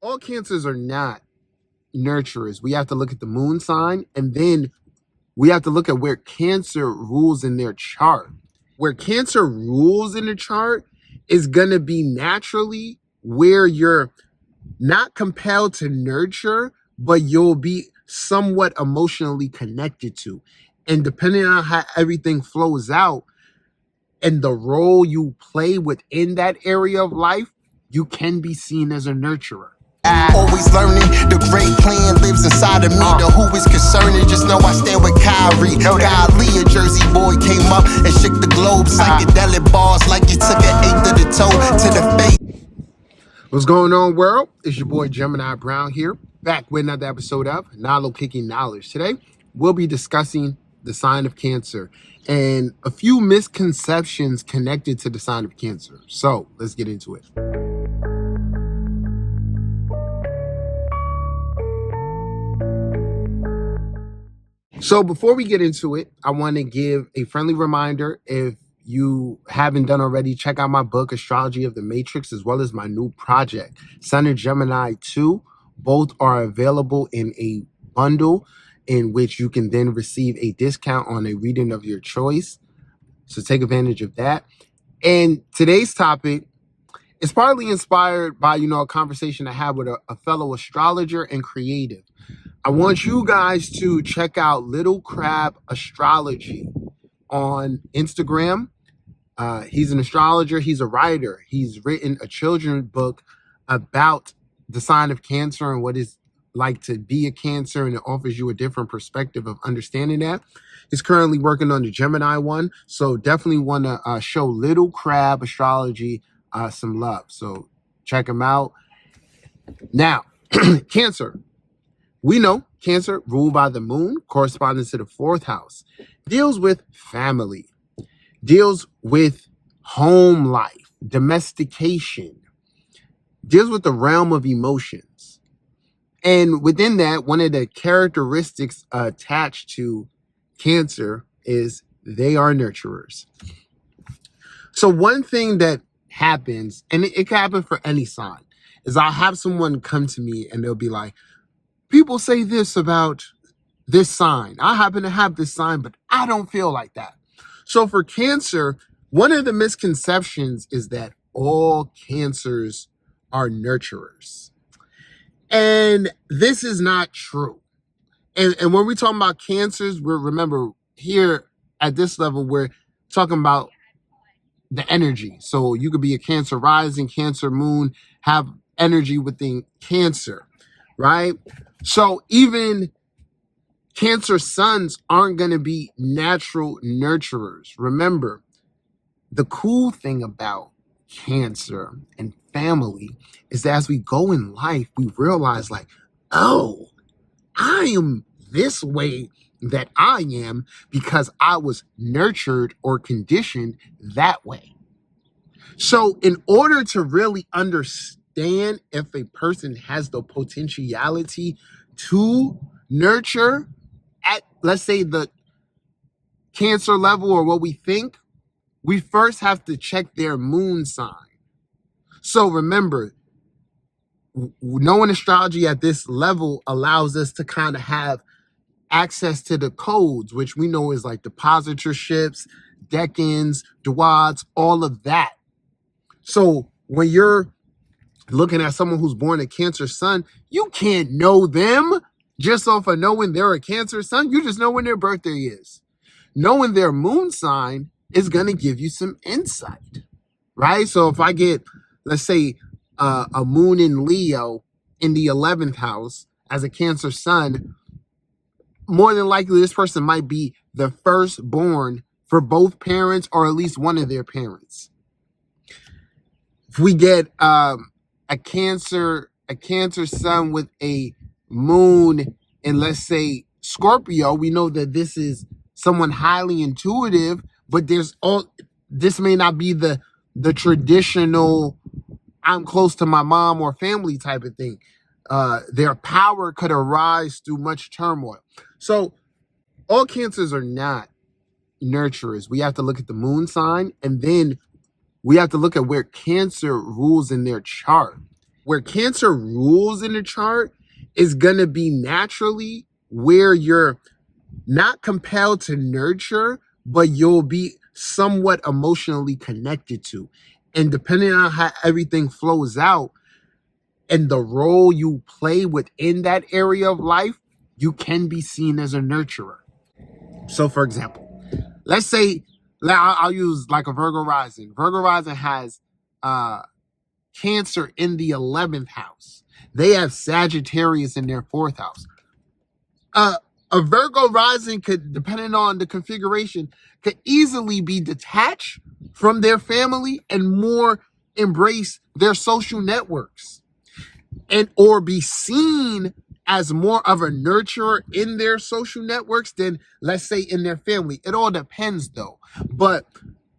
all Cancers are not nurturers. We have to look at the moon sign, and then we have to look at where Cancer rules in their chart. Where Cancer rules in the chart is going to be naturally where you're not compelled to nurture, but you'll be somewhat emotionally connected to. And depending on how everything flows out and the role you play within that area of life, you can be seen as a nurturer. Always learning, the great plan lives inside of me. The who is concerning, just know I stand with 𝐥𝐤𝐤𝐿. 𝐦𝐿 Jersey boy came up and shook the globe. Psychedelic bars like you took an eighth of the toe to the face. What's going on, world? It's your boy Gemini Brown here, back with another episode of Nalo Kicking Knowledge. Today, we'll be discussing the sign of Cancer and a few misconceptions connected to the sign of Cancer. So, let's get into it. So before we get into it, I want to give a friendly reminder. If you haven't done already, check out my book, Astrology of the Matrix, as well as my new project, Sun and Gemini 2. Both are available in a bundle in which you can then receive a discount on a reading of your choice. So take advantage of that. And today's topic is partly inspired by, a conversation I had with a fellow astrologer and creative. I want you guys to check out Little Crab Astrology on Instagram. He's an astrologer. He's a writer. He's written a children's book about the sign of Cancer and what it's like to be a Cancer, and it offers you a different perspective of understanding that. He's currently working on the Gemini one, so definitely want to show Little Crab Astrology some love. So check him out. Now, Cancer. We know Cancer, ruled by the moon, corresponding to the fourth house, deals with family, deals with home life, domestication, deals with the realm of emotions. And within that, one of the characteristics attached to Cancer is they are nurturers. So one thing that happens, and it can happen for any sign, is I'll have someone come to me and they'll be like, people say this about this sign. I happen to have this sign, but I don't feel like that. So for Cancer, one of the misconceptions is that all Cancers are nurturers. And this is not true. And when we're talking about Cancers, remember here at this level, we're talking about the energy. So you could be a Cancer rising, Cancer moon, have energy within Cancer, right? So even Cancer suns aren't going to be natural nurturers. Remember, the cool thing about Cancer and family is that as we go in life, we realize like, oh, I am this way that I am because I was nurtured or conditioned that way. So in order to really understand if a person has the potentiality to nurture at, let's say, the Cancer level or what we think, we first have to check their moon sign. So remember, knowing astrology at this level allows us to kind of have access to the codes, which we know is like depositorships, decans, duads, all of that. So when you're looking at someone who's born a Cancer sun, you can't know them just off of knowing they're a Cancer sun. You just know when their birthday is. Knowing their moon sign is going to give you some insight, right? So if I get, let's say, a moon in Leo in the 11th house as a Cancer sun, more than likely this person might be the firstborn for both parents or at least one of their parents. If we get a Cancer sun with a moon in, let's say, Scorpio, we know that this is someone highly intuitive, but this may not be the traditional I'm close to my mom or family type of thing. Their power could arise through much turmoil. So all Cancers are not nurturers. We have to look at the moon sign, and then we have to look at where Cancer rules in their chart. where Cancer rules in the chart is going to be naturally where you're not compelled to nurture, but you'll be somewhat emotionally connected to. And depending on how everything flows out and the role you play within that area of life, you can be seen as a nurturer. So, for example, let's say I'll use like a Virgo rising. Virgo rising has Cancer in the 11th house. They have Sagittarius in their 4th house. A Virgo rising could, depending on the configuration, could easily be detached from their family and more embrace their social networks, and or be seen as more of a nurturer in their social networks than, let's say, in their family. It all depends though. But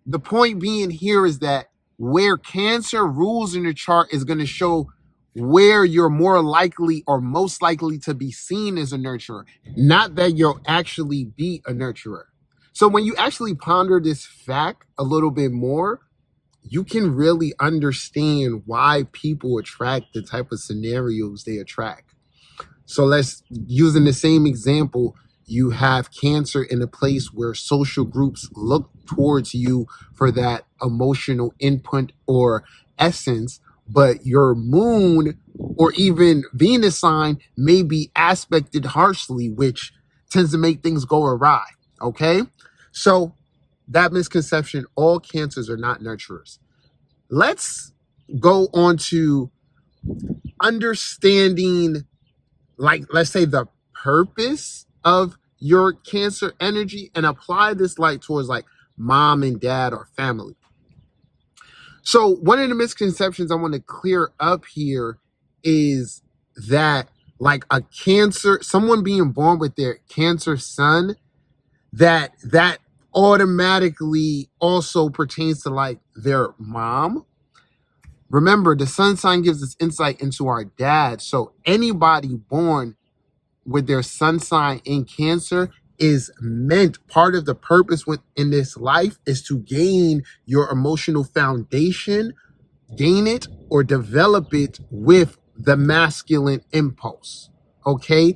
the point being here is that where Cancer rules in the chart is going to show where you're more likely or most likely to be seen as a nurturer, not that you'll actually be a nurturer. So when you actually ponder this fact a little bit more, you can really understand why people attract the type of scenarios they attract. So let's, using the same example, you have Cancer in a place where social groups look towards you for that emotional input or essence, but your moon or even Venus sign may be aspected harshly, which tends to make things go awry. Okay? So that misconception, all Cancers are not nurturers. Let's go on to understanding, like, let's say, the purpose of your Cancer energy and apply this like towards like mom and dad or family. So one of the misconceptions I want to clear up here is that like a Cancer, someone being born with their Cancer sun, that automatically also pertains to like their mom. Remember, the sun sign gives us insight into our dad. So anybody born with their sun sign in Cancer is meant, part of the purpose in this life is to gain your emotional foundation, gain it or develop it with the masculine impulse. Okay?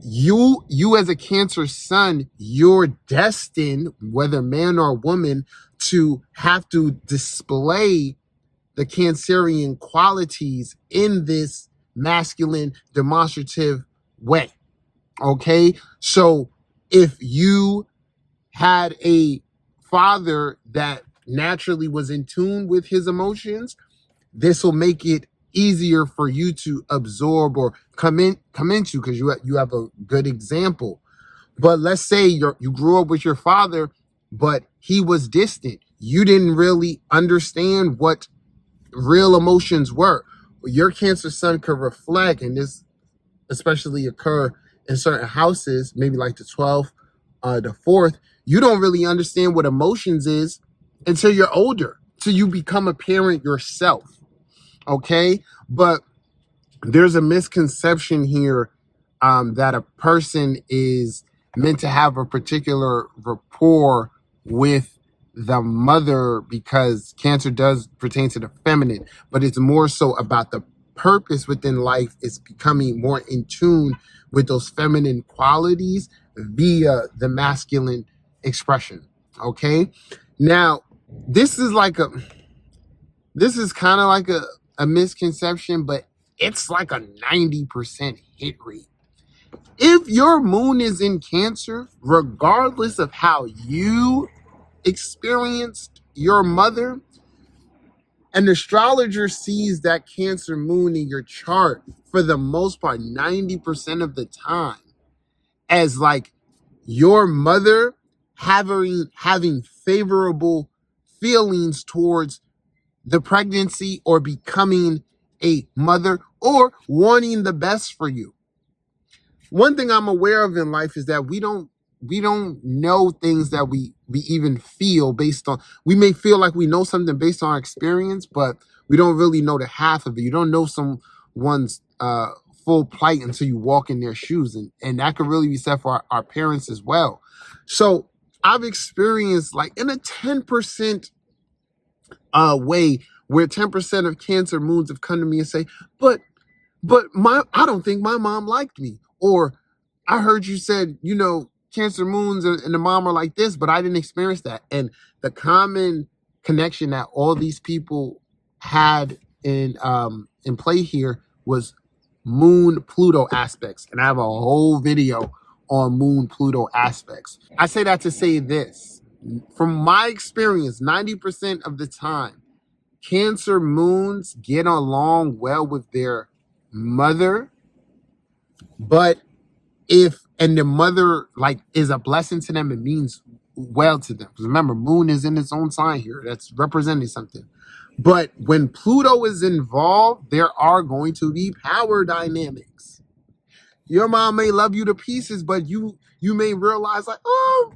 You as a Cancer sun, you're destined, whether man or woman, to have to display the Cancerian qualities in this masculine demonstrative way. Okay? So if you had a father that naturally was in tune with his emotions, this will make it easier for you to absorb or come into, because you have a good example. But let's say you grew up with your father, but he was distant. You didn't really understand what real emotions were. Your Cancer sun could reflect, and this especially occur in certain houses, maybe like the 12th, the 4th. You don't really understand what emotions is until you're older, till you become a parent yourself. Okay? But there's a misconception here that a person is meant to have a particular rapport with the mother, because Cancer does pertain to the feminine, but it's more so about the purpose within life. Is becoming more in tune with those feminine qualities via the masculine expression. Okay? Now, this is kind of like a misconception, but it's like a 90% hit rate. If your moon is in Cancer, regardless of how you experienced your mother, an astrologer sees that Cancer moon in your chart for the most part, 90% of the time, as like your mother having favorable feelings towards the pregnancy or becoming a mother or wanting the best for you. One thing I'm aware of in life is that we don't know things that we even feel based on. We may feel like we know something based on our experience, but we don't really know the half of it. You don't know someone's full plight until you walk in their shoes, and that could really be said for our parents as well. So I've experienced, like, in a 10% way, where 10% of Cancer moons have come to me and say, but I don't think my mom liked me. Or I heard you said, Cancer moons and the mom are like this, but I didn't experience that. And the common connection that all these people had in play here was moon Pluto aspects. And I have a whole video on moon Pluto aspects. I say that to say this. From my experience, 90% of the time, Cancer moons get along well with their mother, but and the mother is a blessing to them, it means well to them. Because remember, moon is in its own sign here. That's representing something. But when Pluto is involved, there are going to be power dynamics. Your mom may love you to pieces, but you may realize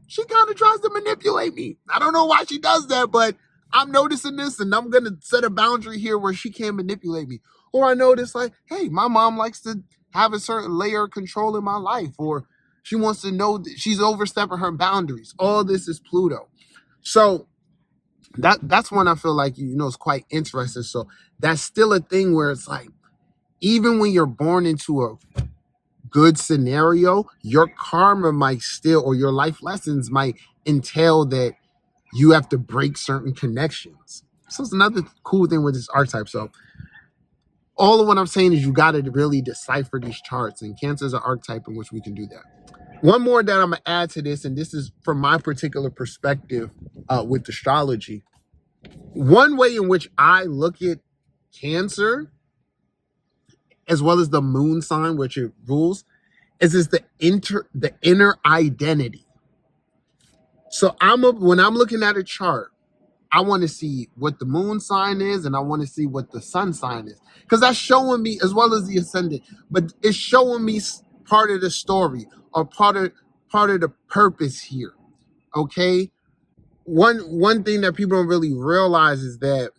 she kind of tries to manipulate me. I don't know why she does that, but I'm noticing this, and I'm going to set a boundary here where she can't manipulate me. Or I notice hey, my mom likes to have a certain layer of control in my life, or she wants to know that she's overstepping her boundaries. All this is Pluto. So that's when I feel like, it's quite interesting. So that's still a thing where it's even when you're born into a good scenario, your karma might still, or your life lessons might entail that you have to break certain connections. So it's another cool thing with this archetype. So all of what I'm saying is you got to really decipher these charts, and Cancer is an archetype in which we can do that. One more that I'm going to add to this, and this is from my particular perspective with astrology. One way in which I look at Cancer, as well as the moon sign, which it rules, is the inner identity. So when I'm looking at a chart, I want to see what the moon sign is, and I want to see what the sun sign is, because that's showing me, as well as the ascendant, but it's showing me part of the story, or part of the purpose here. Okay, one thing that people don't really realize is that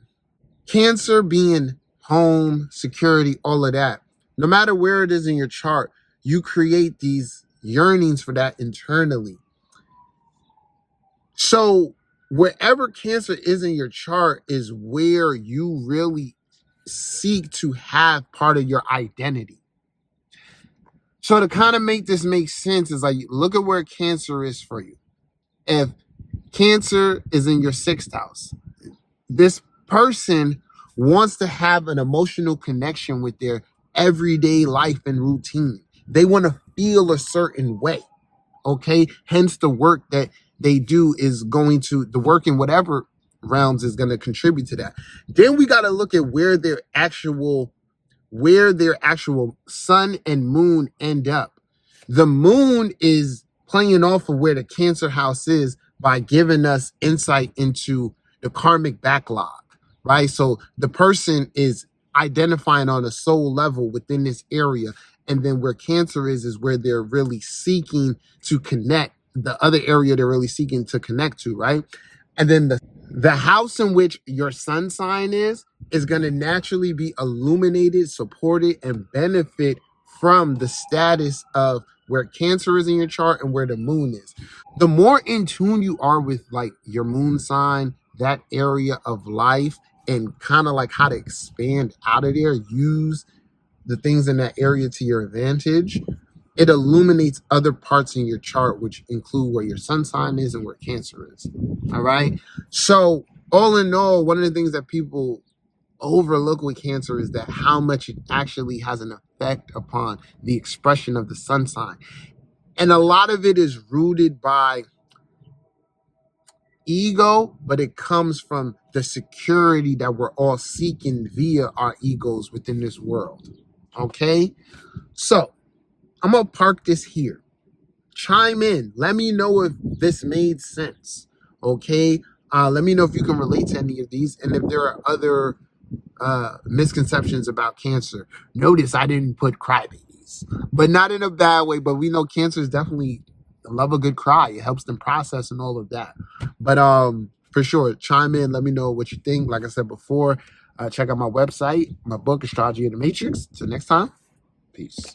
Cancer being home, security, all of that, no matter where it is in your chart, you create these yearnings for that internally. So wherever Cancer is in your chart is where you really seek to have part of your identity. So to kind of make this make sense is look at where Cancer is for you. If Cancer is in your 6th house, this person wants to have an emotional connection with their everyday life and routine. They want to feel a certain way. Okay, hence the work that they do is going to, the work in whatever realms is going to contribute to that. Then we got to look at where their actual sun and moon end up. The moon is playing off of where the Cancer house is by giving us insight into the karmic backlog, right? So the person is identifying on a soul level within this area. And then where Cancer is where they're really seeking to connect, the other area they're really seeking to connect to, right? And then the house in which your sun sign is going to naturally be illuminated, supported, and benefit from the status of where Cancer is in your chart and where the moon is. The more in tune you are with your moon sign, that area of life, and kind of how to expand out of there, use the things in that area to your advantage, it illuminates other parts in your chart, which include where your sun sign is and where Cancer is. All right. So all in all, one of the things that people overlook with Cancer is that how much it actually has an effect upon the expression of the sun sign. And a lot of it is rooted by ego, but it comes from the security that we're all seeking via our egos within this world. Okay, so I'm gonna park this here. Chime in. Let me know if this made sense. Okay, let me know if you can relate to any of these, and if there are other misconceptions about Cancer. Notice I didn't put crybabies, but not in a bad way. But we know Cancer is definitely love a good cry. It helps them process and all of that. But for sure, chime in. Let me know what you think. Like I said before, check out my website, my book, Astrology of the Matrix. Till next time, peace.